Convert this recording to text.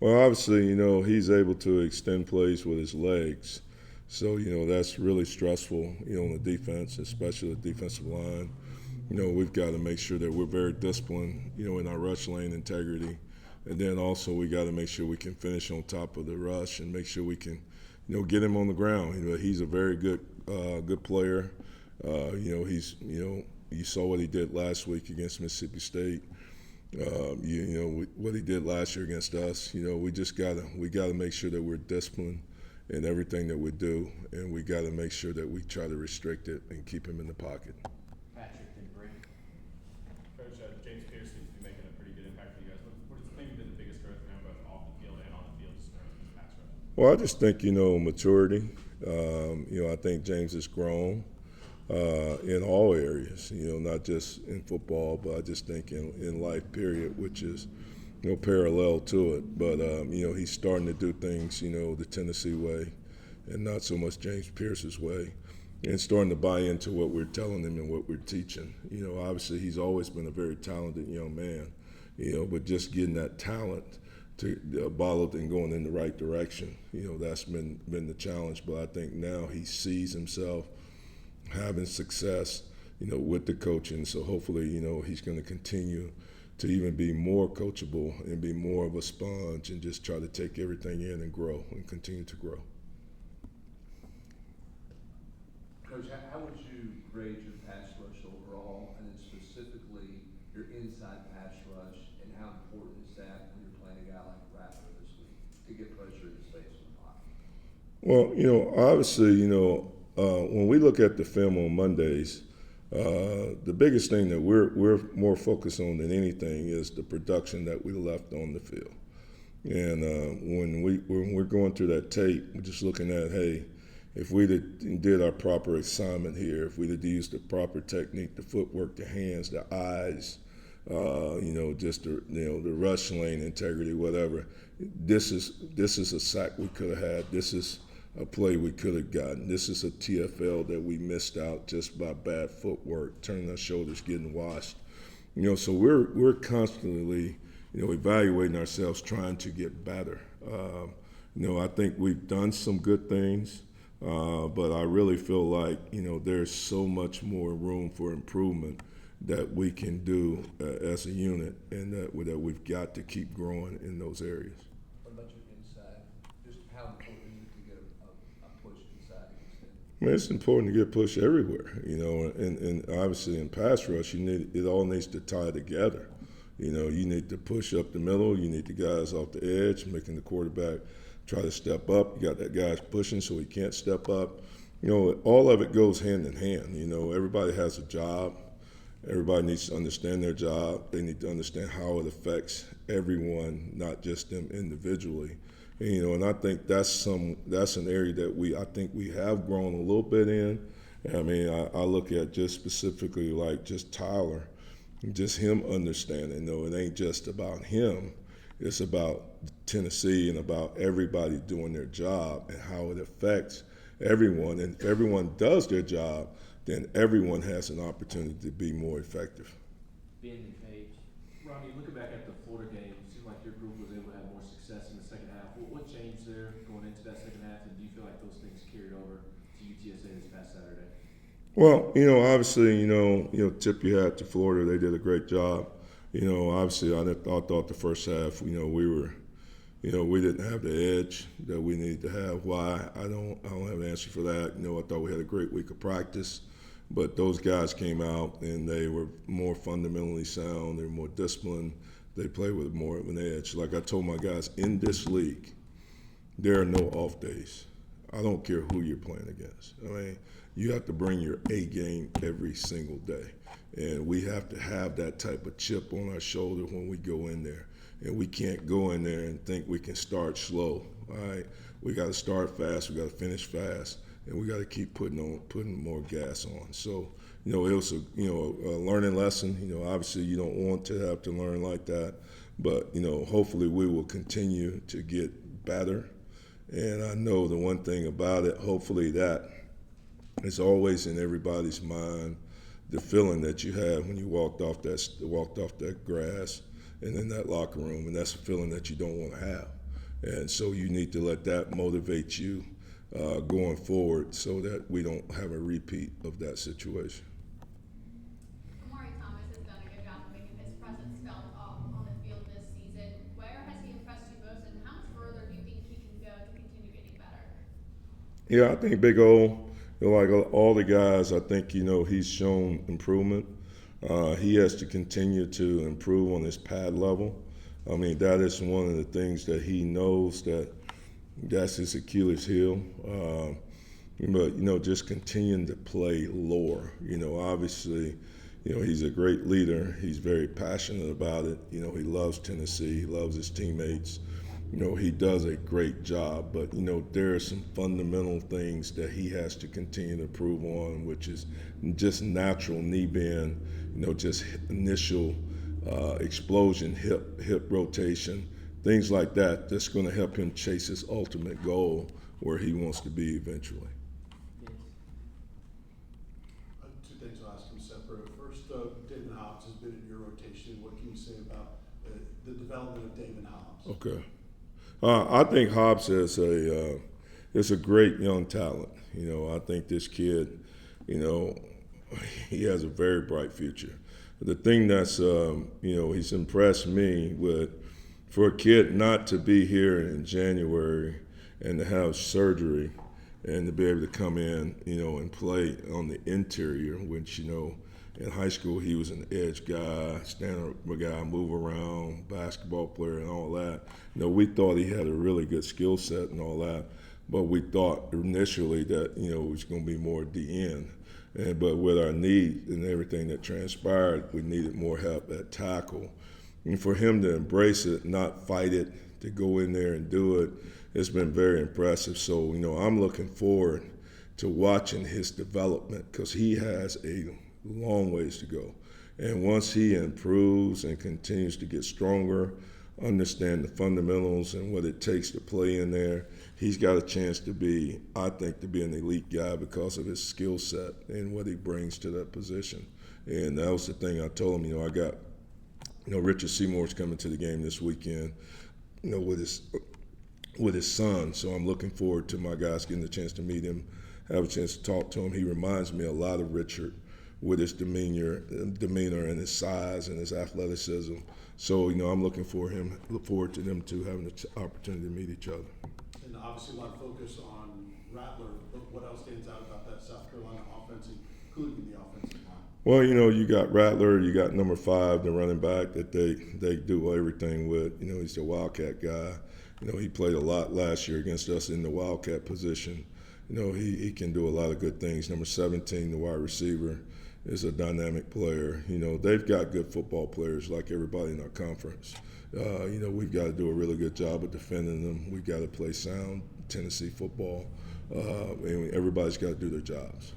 Well, obviously, he's able to extend plays with his legs. So, that's really stressful, on the defense, especially the defensive line. We've got to make sure that we're very disciplined, in our rush lane integrity. And then also we got to make sure we can finish on top of the rush and make sure we can, get him on the ground. He's a very good player. You saw what he did last week against Mississippi State. What he did last year against us. We just gotta make sure that we're disciplined in everything that we do, and we gotta make sure that we try to restrict it and keep him in the pocket. Patrick and Brady. Coach, James Pierce seems to be making a pretty good impact for you guys. What has maybe been the biggest growth for him both off the field and on the field just in terms of his pass rush? Well, I just think maturity. I think James has grown in all areas. Not just in football, but I just think in life, period, which is parallel to it. But he's starting to do things the Tennessee way, and not so much James Pierce's way, and starting to buy into what we're telling him and what we're teaching. Obviously he's always been a very talented young man, but just getting that talent to bottled and going in the right direction. That's been the challenge. But I think now he sees himself having success, with the coaching. So hopefully, he's going to continue to even be more coachable and be more of a sponge and just try to take everything in and grow and continue to grow. Coach, how would you grade your pass rush overall, and then specifically your inside pass rush, and how important is that when you're playing a guy like Rattler this week to get pressure in his face in the pocket? Well, obviously, when we look at the film on Mondays, the biggest thing that we're more focused on than anything is the production that we left on the field. And when we're going through that tape, we're just looking at, hey, if we did our proper assignment here, if we'd have used the proper technique, the footwork, the hands, the eyes, just the rush lane integrity, whatever. This is a sack we could have had. This is a play we could have gotten. This is a TFL that we missed out just by bad footwork, turning our shoulders, getting washed. So we're constantly, evaluating ourselves, trying to get better. I think we've done some good things, but I really feel like, there's so much more room for improvement that we can do as a unit, and that we've got to keep growing in those areas. What about your inside? Just how important is it to get a push inside against him? I mean, it's important to get pushed everywhere, and obviously in pass rush, it all needs to tie together. You need to push up the middle. You need the guys off the edge, making the quarterback try to step up. You got that guy pushing so he can't step up. All of it goes hand in hand. Everybody has a job. Everybody needs to understand their job. They need to understand how it affects everyone, not just them individually. And I think that's an area that I think we have grown a little bit in. I mean, I look at just specifically like just Tyler, just him understanding. It ain't just about him. It's about Tennessee and about everybody doing their job and how it affects everyone. And if everyone does their job, then everyone has an opportunity to be more effective. Ben and Paige. Rodney, looking back at the Florida game, it seemed like your group was able to have more success in the second half. What changed there going into that second half, and do you feel like those things carried over to UTSA this past Saturday? Well, obviously, tip your hat to Florida. They did a great job. Obviously, I thought the first half, we didn't have the edge that we needed to have. Why? I don't have an answer for that. I thought we had a great week of practice, but those guys came out and they were more fundamentally sound. They were more disciplined. They played with more of an edge. Like I told my guys, in this league, there are no off days. I don't care who you're playing against. I mean, you have to bring your A game every single day. And we have to have that type of chip on our shoulder when we go in there. And we can't go in there and think we can start slow. All right, we got to start fast. We got to finish fast, and we got to keep putting more gas on. So, it was a learning lesson. Obviously you don't want to have to learn like that, but hopefully we will continue to get better. And I know the one thing about it, hopefully that is always in everybody's mind, the feeling that you had when you walked off that grass and in that locker room, and that's a feeling that you don't want to have. And so you need to let that motivate you going forward so that we don't have a repeat of that situation. Amari Thomas has done a good job of making his presence felt on the field this season. Where has he impressed you most, and how much further do you think he can go to continue getting better? Yeah, I think Big O, like all the guys, I think, he's shown improvement. He has to continue to improve on his pad level. I mean, that is one of the things that he knows that's his Achilles heel. But, just continuing to play lower. Obviously, he's a great leader. He's very passionate about it. He loves Tennessee. He loves his teammates. He does a great job, but, there are some fundamental things that he has to continue to improve on, which is just natural knee bend, just initial explosion, hip rotation, things like that. That's going to help him chase his ultimate goal where he wants to be eventually. Two things I'll ask him separate. First, David Hobbs has been in your rotation. What can you say about the development of David Hobbs? Okay. I think Hobbs is a great young talent. I think this kid, he has a very bright future. The thing that's, he's impressed me with, for a kid not to be here in January and to have surgery and to be able to come in, and play on the interior, which, in high school he was an edge guy, stand-up guy, move around, basketball player and all that. We thought he had a really good skill set and all that, but we thought initially that, it was going to be more at the end. But with our need and everything that transpired, we needed more help at tackle. And for him to embrace it, not fight it, to go in there and do it, it's been very impressive. So, I'm looking forward to watching his development because he has a long ways to go. And once he improves and continues to get stronger, understand the fundamentals and what it takes to play in there, he's got a chance to be, I think, to be an elite guy because of his skill set and what he brings to that position. And that was the thing I told him, I got, Richard Seymour's coming to the game this weekend, with his son. So I'm looking forward to my guys getting the chance to meet him, have a chance to talk to him. He reminds me a lot of Richard with his demeanor and his size and his athleticism. So, I'm look forward to them two having the opportunity to meet each other. And obviously a lot of focus on Rattler, but what else stands out about that South Carolina offense, including the offensive line? Well, you got Rattler, you got number 5, the running back that they do everything with. He's the Wildcat guy. He played a lot last year against us in the Wildcat position. He can do a lot of good things. Number 17, the wide receiver, is a dynamic player. They've got good football players like everybody in our conference. We've got to do a really good job of defending them. We've got to play sound Tennessee football. And everybody's got to do their jobs.